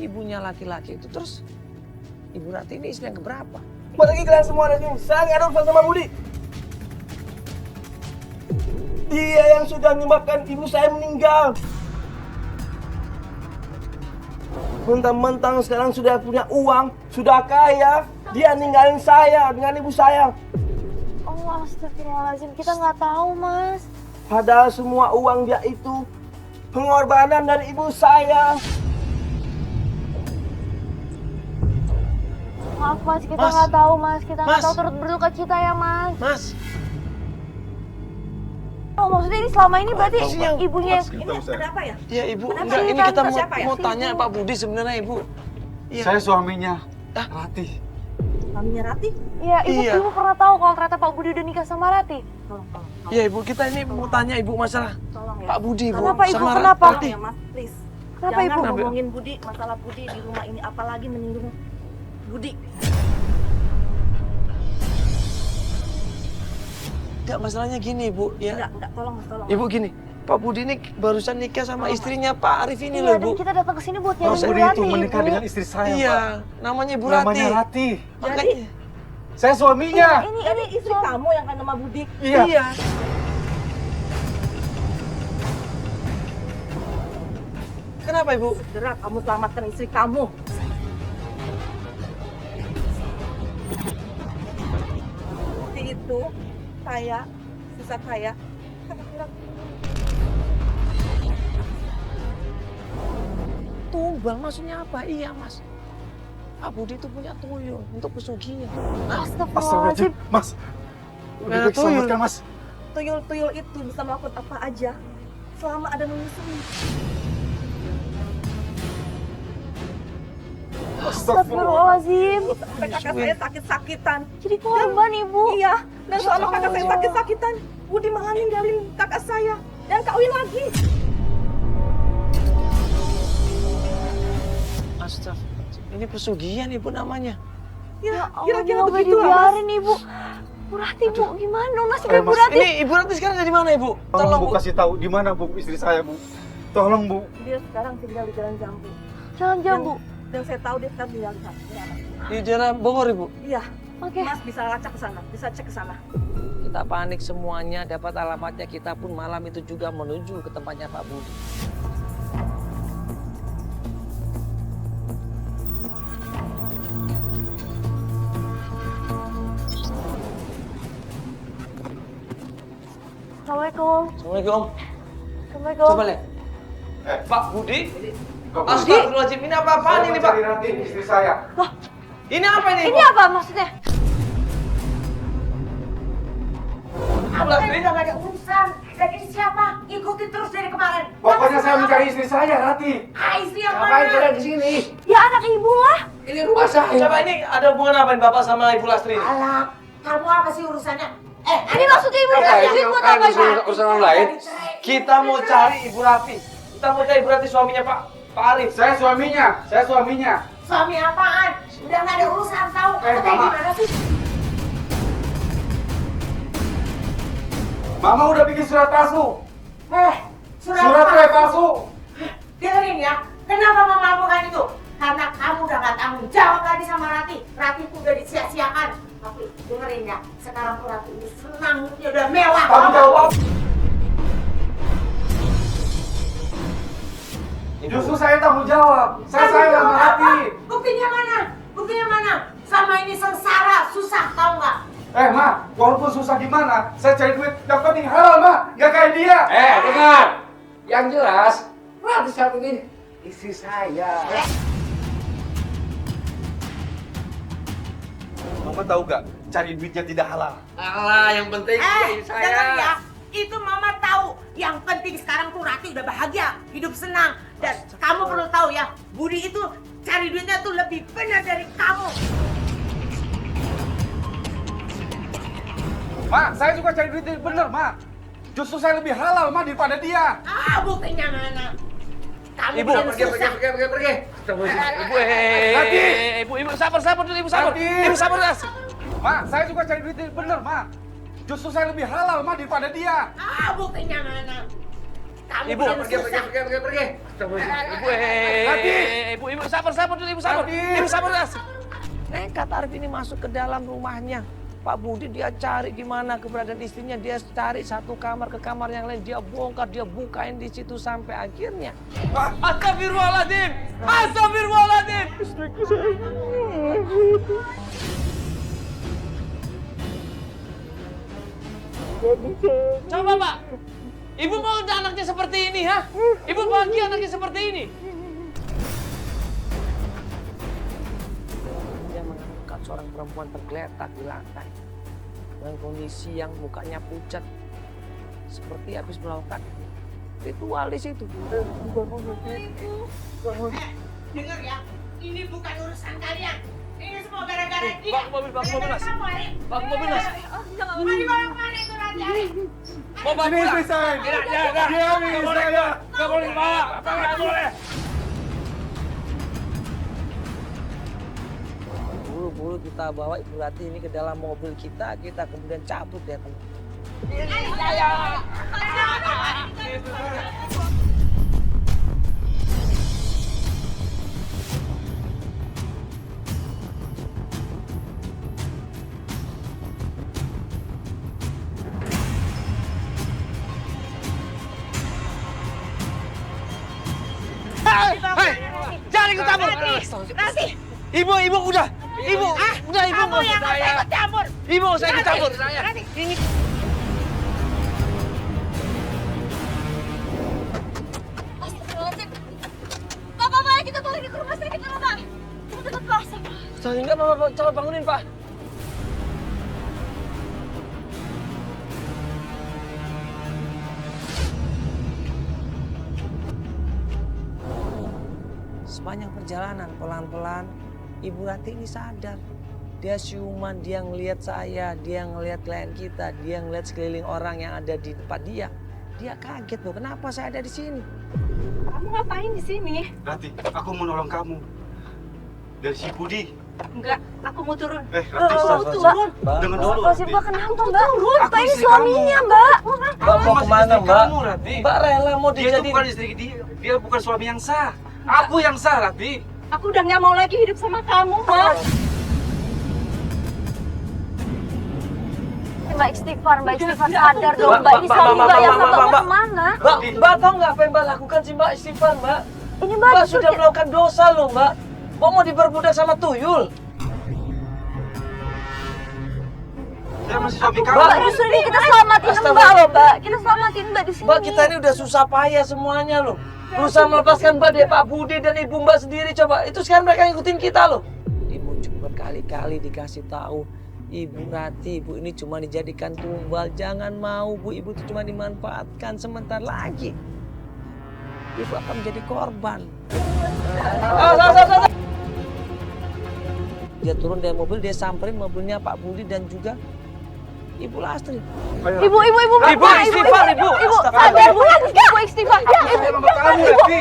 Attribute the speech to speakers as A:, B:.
A: ibunya laki-laki itu, terus Ibu Rati ini istri yang keberapa?
B: Pergi kalian semua dari sini. Saya nggak ada urusan sama Budi. Dia yang sudah menyebabkan ibu saya meninggal. Mentang-mentang sekarang sudah punya uang, sudah kaya, dia ninggalin saya dengan ibu saya.
C: Oh, astagfirullahaladzim, kita nggak tahu, Mas.
B: Padahal semua uang dia itu pengorbanan dari ibu saya.
C: Maaf, Mas, kita
A: Mas.
C: nggak tahu, Mas. Kita nggak
A: Mas.
C: tahu turut berduka cita ya, Mas.
A: Mas,
C: Oh, maksudnya ini selama ini berarti
A: Mas.
C: ibunya yang...
D: Kita usah.
E: Ada apa ya?
A: iya Ibu,
E: Kenapa
A: enggak
C: sih,
A: ini kita
C: Tante?
E: Siapa ya?
A: mau tanya Pak Budi sebenarnya Ibu. Iya.
D: Saya suaminya,
A: Ah.
D: Rati.
E: Suaminya Rati?
C: Iya,
A: Iya.
C: ibu pernah tahu kalau ternyata Pak Budi udah nikah sama Rati.
E: Tolong.
A: Iya Ibu, kita ini mau tanya Ibu masalah
E: Tolong ya.
A: Pak Budi Ibu.
C: Kenapa, Ibu?
A: Sama
C: Kenapa?
A: Rati.
E: Tolong ya, Mas, please.
C: Kenapa,
E: Jangan
C: Ibu?
E: ngomongin Budi, masalah Budi di rumah ini. Apalagi menyinggung Budi.
A: Enggak, masalahnya gini Ibu, ya.
E: Enggak, tolong Mas, tolong.
A: Ibu gini, Pak Budi ini barusan nikah sama istrinya Pak Arif ini
C: Iya,
A: loh
C: dan
A: Ibu.
C: kita datang ke sini buat
D: Pak
C: nyari
D: Budi
C: Rati,
D: itu menikah
C: Ibu.
D: dengan istri saya,
A: Iya,
D: Pak.
A: namanya Ibu Rati.
D: Namanya Rati.
A: Makanya,
D: Saya suaminya.
E: Ini istri kamu yang kan nama Budi.
D: Iya.
A: iya. Kenapa Ibu?
E: Segera kamu selamatkan istri kamu. Budi itu kaya, susah kaya.
A: Tumbal maksudnya apa? Iya Mas. Pak Budi itu punya tuyul untuk pesugihan.
C: Astagfirullahaladzim.
D: Mas. Lebih
A: Nah,
D: baik
A: tuyul.
D: selamatkan, Mas.
E: Tuyul-tuyul itu bisa melakukan apa aja selama ada menyusui.
C: Astagfirullahaladzim.
E: Sampai kakak saya sakit-sakitan.
C: Jadi korban, Ibu.
E: Iya, dan selama kakak saya sakit-sakitan, Budi malah ninggalin kakak saya dan kawin lagi.
A: Astagfirullah. Ini pesugihan Ibu namanya.
E: Ya,
C: Allah,
E: kira-kira
C: nggak
E: begitu lah, Mas.
C: dibiarin, Ibu. Bu Rati, Bu, gimana dong nasibnya Bu
D: Mas,
C: Rati?
A: Ini Ibu Rati sekarang ada di mana Ibu?
D: Tolong Bu
A: Bu.
D: kasih tahu di mana Bu istri saya, Bu. Tolong Bu.
E: Dia sekarang tinggal di Jalan Jambu.
C: Jangan jambu.
E: Dan saya tahu dia sekarang tinggal di sana.
A: Di daerah Bogor Ibu.
E: Iya,
C: Oke.
E: Mas bisa lacak ke sana, bisa cek ke sana.
A: Kita panik semuanya, dapat alamatnya, kita pun malam itu juga menuju ke tempatnya Pak Budi.
C: Assalamualaikum.
A: Assalamualaikum.
C: Assalamualaikum.
A: Coba lihat. Pak Budi?
D: Kok Bu?
A: Astagfirullahiadzim, ini apa-apaan ini Pak?
D: Cari Rati, istri saya.
A: Ini apa ini
C: Ini
A: Ibu?
C: apa maksudnya?
F: Aku kan udah gak ada urusan. Dan ini siapa? Ikuti terus dari kemarin.
D: Pokoknya saya mencari istri saya, Rati.
F: Ah, istri yang
D: Ngapain
F: mana?
D: kalian di sini?
C: Ya anak Ibu lah.
D: Ini rumah saya.
A: Coba ini ada hubungan apa ini Bapak sama Ibu Lastri ini?
F: Alah, kamu apa sih urusannya?
C: Ini maksudnya Ibu
D: Apa
C: kasih
D: ini?
C: duit buat
D: Apa
C: apa
D: ini?
C: Ibu?
D: Urusan orang lain?
A: Kita mau cari Ibu Rati. Kita mau cari Ibu Rati suaminya Pak Arif.
D: Saya suaminya. Saya suaminya.
F: Suami apaan? Udah gak ada urusan tahu. Kayak
D: Mama.
F: gimana sih?
D: Mama udah bikin surat palsu.
F: Surat
D: Surat
F: apa?
D: palsu.
F: Dengerin ya. Kenapa mama lakukan itu? Karena kamu udah gak tanggung jawab lagi sama Rati. Rati itu udah disia-siakan. Tapi dengerin ya. Sekarang tuh Rati ini senang. Dia udah mewah.
D: Kamu jawab. Justru saya tanggung jawab. Saya sayang sama Rati.
F: Buktinya mana? Buktinya mana? Sama ini sengsara, susah tau nggak?
D: Ma, walaupun susah gimana, saya cari duit yang penting halal, Ma. Gak kayak dia.
G: Dengar! Yang jelas, Rati saat ini istri saya.
D: Mama tahu gak? Cari duitnya tidak halal.
G: Alah, yang penting istri saya.
F: Dengar ya. Itu mama tahu. Yang penting sekarang tuh Rati udah bahagia, hidup senang. Dan kamu perlu tahu ya, Budi itu cari duitnya tuh lebih benar dari kamu.
D: Ma, saya juga cari duit yang bener, Ma. Justru saya lebih halal, Ma, daripada dia.
F: Ah, buktinya mana? Kamu
A: Ibu,
F: bikin
G: Pergi.
F: susah.
A: Ibu, sabar dulu, Ibu sabar.
D: Rati.
A: Ibu sabar, Mas.
D: Ma, saya juga cari duit yang bener, Ma. Justru saya lebih halal, Ma, daripada dia.
F: Ah, buktinya mana? Kamu
G: Ibu,
F: bikin
G: pergi.
F: susah.
G: Ibu, sabar dulu, ibu sabar. Ibu sabar, Mas.
A: Nekat Arif ini masuk ke dalam rumahnya. Pak Budi dia cari gimana keberadaan istrinya, dia cari satu kamar ke kamar yang lain, dia bongkar, dia bukain di situ sampai akhirnya.
G: Astagfirullahaladzim! Astagfirullahaladzim! Coba Pak, Ibu mau anaknya seperti ini, ha? Ibu bahagia anaknya seperti ini?
A: Dia menemukan seorang perempuan tergeletak di lantai dengan kondisi yang mukanya pucat seperti habis melakukan ritual di situ.
F: Dengar ya, ini bukan urusan kalian. Ini semua gara-gara dia.
G: Pak, mobil, Mas. Pak, mobil, Mas.
F: Mau dibawa kemana itu nanti, Arif?
G: Mau bawa
D: Ini
G: pulang?
D: istri saya.
G: Tidak,
D: Dia istri saya.
G: Nggak boleh dibawa. Nggak boleh.
A: Buru-buru kita bawa Ibu Rati ini ke dalam mobil kita kemudian cabut ya teman.
G: Hei, jangan ikut campur.
F: Rati,
G: Ibu, udah. Ibu, udah Ibu.
F: kamu yang nggak usah ikut campur.
G: Ibu, saya ikut campur.
F: Rati, ini
C: Astagfirullahaladzim. Pak, kita bawa ini ke rumah sakit dulu, Pak. Kita cepet, Pak.
A: Sehingga Bapak coba bangunin Pak. Sepanjang perjalanan pelan-pelan Ibu Rati ini sadar. Dia siuman, dia ngelihat saya, dia ngelihat klien kita, dia ngelihat sekeliling orang yang ada di tempat dia. Dia kaget loh, kenapa saya ada di sini?
E: Kamu ngapain di sini?
D: Rati, aku mau nolong kamu. Dari si Budi.
E: Enggak, aku mau turun.
D: Rati,
C: Turun.
D: dengar dulu.
C: Apa sih, Mbak? Kenapa, Mbak?
D: Aku
C: Mbak, ini
D: istri
C: suaminya,
D: kamu.
C: Mbak.
A: Mbak mau kemana Mbak?
D: Kamu, Rati.
A: Mbak rela mau
D: Dia itu
A: dijadiin.
D: bukan istri dia bukan suami yang sah. Aku yang sah, Rati.
E: Aku udah nggak mau lagi hidup sama kamu, Mbak.
C: Mbak istighfar sadar dong, Mbak. Ini suami Mbak yang Mbak mau kemana?
A: Mbak tahu nggak apa yang Mbak lakukan sih Mbak? Istighfar Mbak.
C: Ini Mbak,
A: Mbak sudah melakukan dosa loh Mbak. Mbak mau diperbudak sama tuyul.
D: Dia masih suami kamu.
C: Mbak, justru ini kita selamatin Mbak loh, Mbak. Kita selamatin Mbak di sini.
A: Mbak kita ini udah susah payah semuanya loh. Berusaha melepaskan Mbak dari Pak Budi dan Ibu Mbak sendiri coba. Itu sekarang mereka ngikutin kita loh. Ibu cuma berkali-kali dikasih tahu. Ibu Rati, Ibu ini cuma dijadikan tumbal. Jangan mau Bu, Ibu itu cuma dimanfaatkan sebentar lagi. Ibu akan menjadi korban. Dia turun dari mobil, dia samperin mobilnya Pak Budi dan juga Ibu Lastri.
C: Ibu, Mbak.
A: Ibu istighfar, Ibu.
C: Ibu, sadar Bu. Ibu istighfar.
D: Aku sayang sama kamu, Rati.